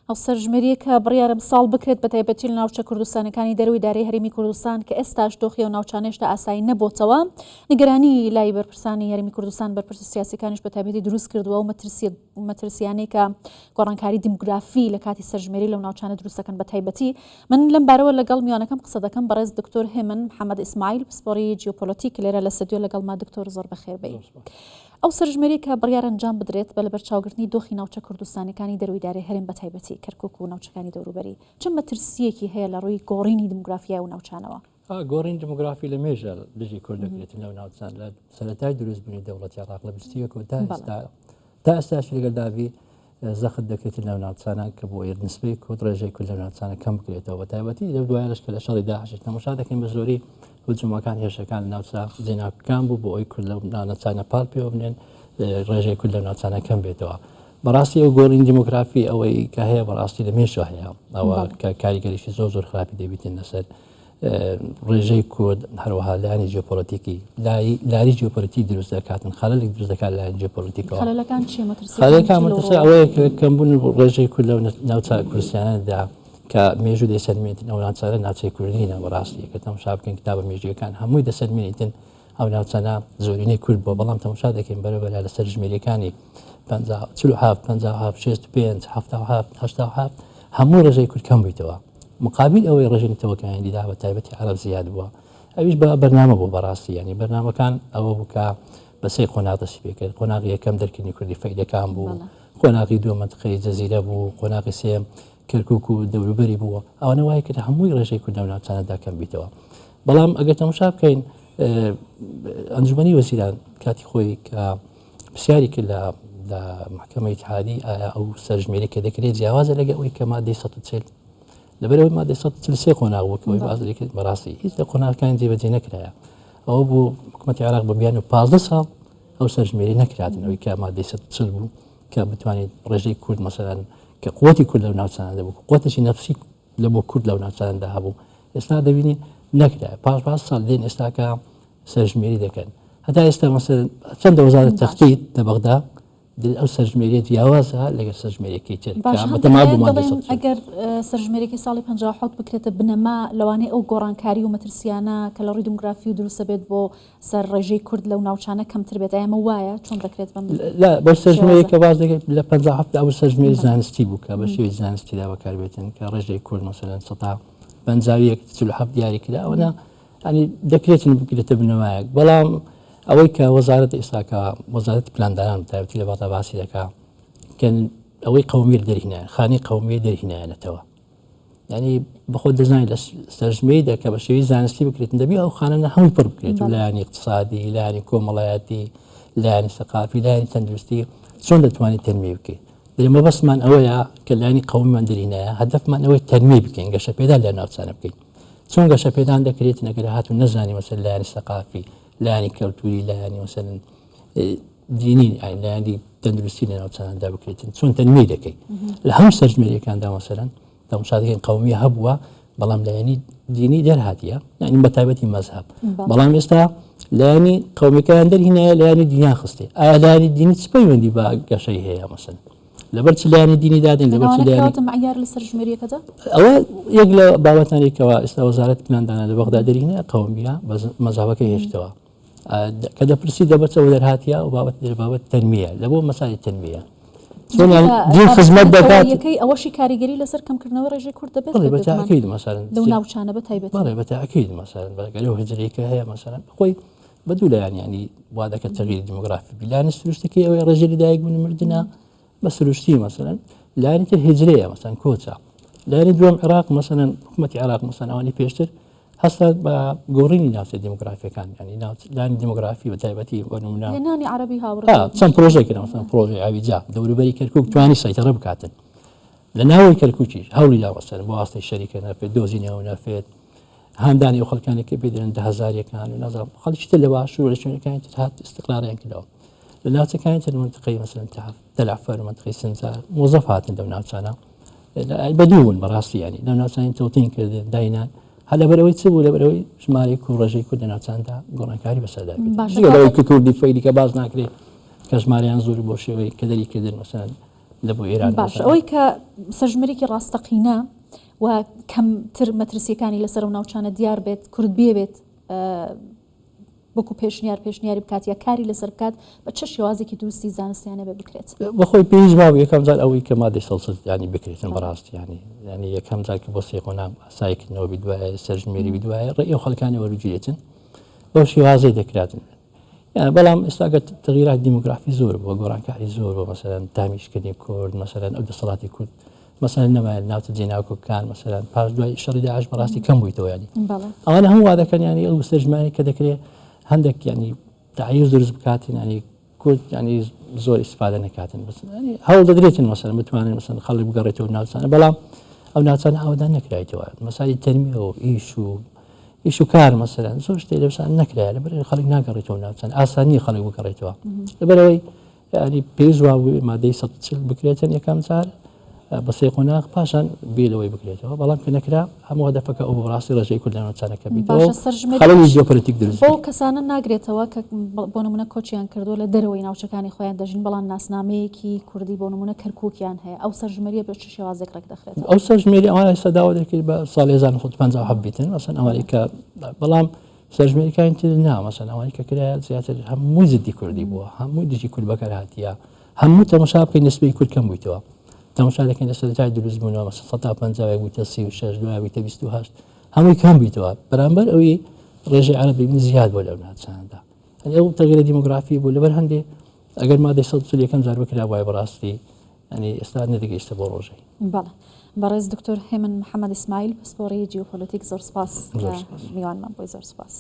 هەڵسەرژمێریەکە بڕیارە ساڵ بکرێت بە تایبەتی لە ناوچە کوردستانەکانی دەروی دارەی هەرێمی کوردستان کە ئێستاش دۆخی و ناوچانێشتا ئاسایی نەبووتەوە نیگەرانی لای بەرپرسانی هەرێمی کوردستان بەرپرسە سیاسیەکانیش بە تایبەتی دروست کردووە و مەترسیانەی کە گۆڕانکاری دیموگرافی لە کاتی سەرژمێری لەو ناوچانە دروستەکەن بە تایبەتی من لەم بارەوە لەگەڵ میوانەکەم قسە دەکەم بەڕێز دکتۆر هێمن محەممەد ئیسماعیل پسپۆری جیۆپۆلیتیک لێرە لە سەدیۆ لەگەڵما دکتۆر زۆر بەخێر بێ. ئەو سەرژمێری کە بڕیار ئەنجام بدرێت بە لەبەر چاوگرتنی دۆخی ناوچە کوردستانەکانی دەروی دارەی هەرێم بە تایبەتی کەرکووک و ناوچەکانی دەوروبەری چەند مەترسیەکی هەیە لە ڕووی گۆڕینی دموگرافیا و ناوچانەوە؟ گۆڕین دموگرافی لە مێژە دژی کوورد دەکرێتن لەو ناوچان لە سەرەتای دروستبوونی دەوڵەتی عێراق لە 21 تا ئێستاش لەگەڵداوی زەخت دەکرێتن لەو ناوچانە کە بۆ نسبەی کورد ڕێژەی کورد لەو ناوچانە کەم بکرێتەوە بە تایبەتی لەو دوایەش کە لە شەڕی داعش تەماشا دەکەین بە زۆری هجوومەکان هێرشەکان لە ناوچە زێناکان بوو بۆ ئەوی کورد لەو ناوچانە پاڵ پێوە بنێن ڕێژەی کورد لەو ناوچانە کەم بێتەوە. بەڕاستی ئەو گۆڕین دیموگرافی ئەوەی کە هەیە بەڕاستی لە مێژە هەیە ئەوە کە کاریگەریشی زۆر خراپی دەبیتن لەسەر ڕێژەی کورد هەروەها لایەنی جیۆپۆلیتیکی لاری جیۆپۆلیتی دروست دەکاتن خەلەلێک دروست دەکات لایەن جیۆپۆلیتیکەوە. خەلەلەکان چی خەلەلەکان مەترسیە ئەوەیە کە کەمبوون ڕێژەی کورد لەو ناوچە کوردستانەدا کە مێژوو دەسەرمێنێتن ئەو ناوچانە ناوچەی کوردینە بەڕاستی کە تەماشا بکەین کتابە مێژوویەکان هەمووی دەسەرمێنێتن ئەو ناوچانە زۆرینەی کورد بۆ بەڵام تەماشا دەکەین بەرەبەر لە سەرژمێریەکانی 47 هەموو ڕێژەی کورد کەم بوویتەوە مقابل ئەوەی ڕێژەی نەتەوەکانی دیدا بە تایبەتی عەرەب زیاد بووە. ئەویش بە بەرنامە بوو بەڕاستی ینی بەرنامەکان ئەوە بوو کە بەسەی قۆناغ دەستی پێ کرد. قۆناغی یەکەم دەرکردنی کوردی فەیدەکان بوو، قۆناغی دووەم مەنتیقەی جەزیرە بوو، قۆناغی سێم کەرکووک و دەوروبەری بووە. ئەوانە وای کرد هەمووی ڕێژەی کورد لەو ناوچانەدا کەم بیتەوە. بەڵام ئەگەر تەماشا بکەین ئەنجومەنی وەزیران کاتی خۆی کە پرسیاری کرد لە محکەمەی اتحادی ئایا ئەو سەرژمێری کە دەکرێت جیاوازە لەگە ئەوەی کە مادەی 140 لەبەرەوەی مادەی 143 قۆناغ بووکەوەی بازی کرد بەڕاستی هیچ لە قۆناغەکانی جێبەجێ نەکرایە. ئەوە بوو حکوومەتی عێراق بە بیان و 15 ساڵ ئەو سەرژمێری نەکراتن ئەوەی کە مادەی 140 بوو کە بتوانێت ڕێژەی کورد مەسەلەن کە قووەتی کورد لەو ناوچانەدا بوو قووەتێکی نەفسی لە بۆ کورد لەو ناوچانەدا هەبوو ئێستا دەبینین نەکرایە. پاش ساڵ لێن ئێستا کە سەرژمێری دەکەن هەتا ئێستا مەسەلەن چەندە وەزارەت تەختیت لە بەغدا ئەو سەرژمێریەت جیاوازە لەگەر سەرژمێریەکەی تر ئەگەر سەرژمێرێکی ساڵی 57 بکرێتە بنەما لەوانەیە ئەو گۆڕانکاری و مەترسیانە کە لە ڕووی دموگرافی و دروستە بێت بۆ سەر ڕێژەی کورد لەو ناوچانە کەمتر بێت. ئەمە وایە چۆن دەکرێت لا بۆ سەرژمێری کە باز دەکەیت لە 57 ئەو سەرژمێری زانستی بوو کە بە شێوەی زانستیدا بەکاربێتن کە ڕێژەی کورد مەسەلەن 150 دیاری کرا ئەوە ینی دەکرێتن بکرێتە بنەمایەک. بەڵام ئەوەی کە وەزارەت ئێستاکە وەزارەت پلاندانان تایبەتی لە بەغدا باسی دەکا کە ئەوەی قەومیر دەرهێنایە خانەی قەومی دەرهێنایەنەتەوە ینی بەخۆ دەزانیت لە سەرژمێریدا کە بە شێوەی زانستی بکرێتن دەبی ئەو خانە هەمووی پڕ بکرێت و لایەنی اقتصادی لایەنی کۆمەڵایەتی لایەنی سەقافی لایەنی تەندروستی چۆن دەتوانێت تەنمێ بکەیت. دەرێمە بەسمان ئەوەیە کە لایەنی قەومیمان دەرهێنایە هەدەفمان ئەوەی تەنمێ بکەین گەشە پێدا لە ناوچانە بکەین. چۆن گەشە پێدان دەکرێت نەگەر هاتوو نەزانی مەسەلەن لایەنی سەقافی لایەنی کەلتوری لایەنی مەسەلەن دینی لایەنی تەندروستی لە ناوچانەدا بکرێتن چۆن تەنمێ دەکەیت. لە هەموو سەرژمێریەکاندا مەسەلەن تەماشا دەکەین قەومی هەبووە بەڵام لایەنی دینی دەرهاتیە یعنی بە تایبەتی مەزهەب. بەڵام ئێستا لایەنی قەومیەکان دەرهێنایە لایەنی دینیان خستێ. ئایا لایەنی دینی چ پەیوەندی بە گەشەی هەیە مەسەلەن لەبەر چ لایەنی دینی دادن لەبەر چ لایەنی معیار لە سەرژمێریەکەدا ئەوە یەک لە بابەتانێکەوە ئێستا وەزارەت پلاندانە لە بەغدا دەرهێنایە قەومیە مەزهەبەکەی هێشتەوە کە دەپرسی دەبەرچەوە دەرهاتیە و بابەت تەنمیە لە بۆ مەسالی تەنمیە دین خزمەت دەکات ئەوەشی کاریگەری لەسەر کەمکردنەوەی ڕێژەی کورد دەبێت بەتاکید مەسەلەن لەو ناوچانە بە تایبەت بەتاکید مەسەلەن بەگەلەوە هجرێکە هەیە مەسەلەن خۆی بەدوو لایەن ینی وا دەکات تەغییری دیموگرافی لایەنی سروشتەکەی ئەوەی ڕێژەی لەدایک بوون مردنە بە سروشتی مەسەلەن لایەنی تر هجرەیە مەسەلەن کۆچە لایەنی دووەم عێراق مەسەلەن حکوومەتی عێراق مەسەلەن ئەوانی پێشتر هەستا بە گۆڕینی ناوچە دیموگرافیەکان ینی لایەنی دیموگرافی بە تایبەتی بۆ نمونە هێنانی عەرەبی هاوڕێ چەند پرۆژێکن مەسەلەن پرۆژەی ئاویجا دەوروبەری کەرکووک توانی سەیطرە بکاتن لە ناوەی کەرکووکیش هەوڵی دا مەسەلەن بۆ واستەی شەریکە نەفێت دۆزینەوە نەفێت هاندانی ئەو خەڵکانی کە پێدرن 10,000 و نازانم خەڵکی تر لە باشوور لە شوێنەکانی تر هات استقراریان کردەوە لە ناوچەکانی تر منتقەی مەسەلەن تەلعفەر و منتقەی سنجار موظەف هاتن لەو ناوچانە بەدوون بەڕاستی ینی لەو ناوچانی تەوتین کردن داینان هەل لەبەرەوەی چ بوو لەبەرەوەی ژمارەی و ڕێژەی کورد لە ناوچاندا گۆڕانکاری بەسەردا بێت لەوەی کە کوردی فەیلی کە باز ناکرێت کە ژمارەیان زۆر بۆ شێوەی کە دەریکردن مەسەلەن لە بۆ ئێران باش ئەوەی کە سەرژمێرێکی ڕاستەقینە و کەمتر مەترسیەکانی لەسەر و ناوچانە دیار بێت کورد بێت وەکو پێشنیاری بکات یا کاری لەسەر بکات بە چه شێوازێکی دروستی زانستیانە بێ بکرێت بەخۆی پێویست باو یەکەم جار ئەوەی کە مادەی سەڵسەد ینی بکرێتن بەڕاستی ینی یەکەم جار کە بۆ سێقۆنام ئاسایکردنەوە بیدوایە سەرژمێری بیدوایە ڕێی ئەو خەڵکانی وەرجێتن بەو شێوازەی دەکراتن بەڵام ئێستاگە تغیرات دیموگرافی زۆر بۆ گۆڕانکاری زۆر بۆ مەسەرەن تامیشکردنی کورد مەسەرەن ئەو دەسەڵاتی کورد مەسەرەن نەمایە ناوتە جێناوکەکان مەسەرەن پاش دوای شەڕی داعش بەڕاستی کەم بوویتەوە ینی ئەوانە هەموو وا دەکەن ینی ئەو سەرژمانی کە دەکرێت هەندێک ینی تعیز دروست بکاتین ینی کورد ینی زۆر ئیسفادە نەکاتن ینی هەوڵ دەدرێتن مەسەرەن بتوانن مەسەرەن خەڵک بگەڕێتەوە ناوچانە بەڵام ئەو ناوچانە ئاوادە نەکرایتەوە مەسالی تەرمیەوە ئیش و کار مەسەرەن زۆر شتێک لەوسان نەکرایە لەبەر خەڵک ناگەڕێتەوە ناوچان ئاسانی خەڵک بگەڕێتەوە لەبەرەوەی ینی پێویست وابووی مادەی 140 بکرێتن یەکەم جار بە سێ قۆناغ پاشان بێلەوەی بکرێتەوە بەڵام کە نەکرا هەموو هەدەفەکە ئەو ڕاستی ڕێژەی کورد لە ناوچانەکە بیتەوە خەڵکی جیۆپۆلیتیک دروست بۆ کەسانە ناگرێتەوە کە بۆ نمونە کۆچیان کردووە لە دەرەوەی ناوچەکانی خۆیان دەژین بەڵام ناسنامەیەکی کوردی بۆ نمونە کەرکووکیان هەیە ئەو سەرژمێریە بە چ شێوازێک ڕێک دەخرێت ئەو سەرژمێری ئەوانە سەداوە دەکرێت بە ساڵی 1950 بیتن مەسەن ئەوانەی کە بەڵام سەرژمێریەکانی تر نا مەسەن ئەوانەی کە کرایە زیاتر هەمووی زدی کوردی بووە هەمووی دژی کورد بەکار هاتیە هەموو تەماشا بکەین نسبەی کورد کەم بوویتەوە تەماشا دەکەین لە سەرەتای دروست بوونەوە 150 بوویتە 36 دوای بوویتە 28 هەمووی کەم بوویتەوە بەرامبەر ئەوەی ڕێژەی عەرەبی من زیاد بۆ لەو ناوچانەدا ئەو تەغییرە دیموگرافی بوو لەبەر هەندێ ئەگەر مادەی 140 یەکەم جار بکرا وای بەڕاستی ینی ئێستا نەدەگەیشتە بۆ ڕۆژەی بەڵێ بەڕێز دکتۆر هێمن محەممەد ئیسماعیل پسپۆڕی جیۆپۆلیتیک زۆر سپاس میوانمان بۆی زۆر سپاس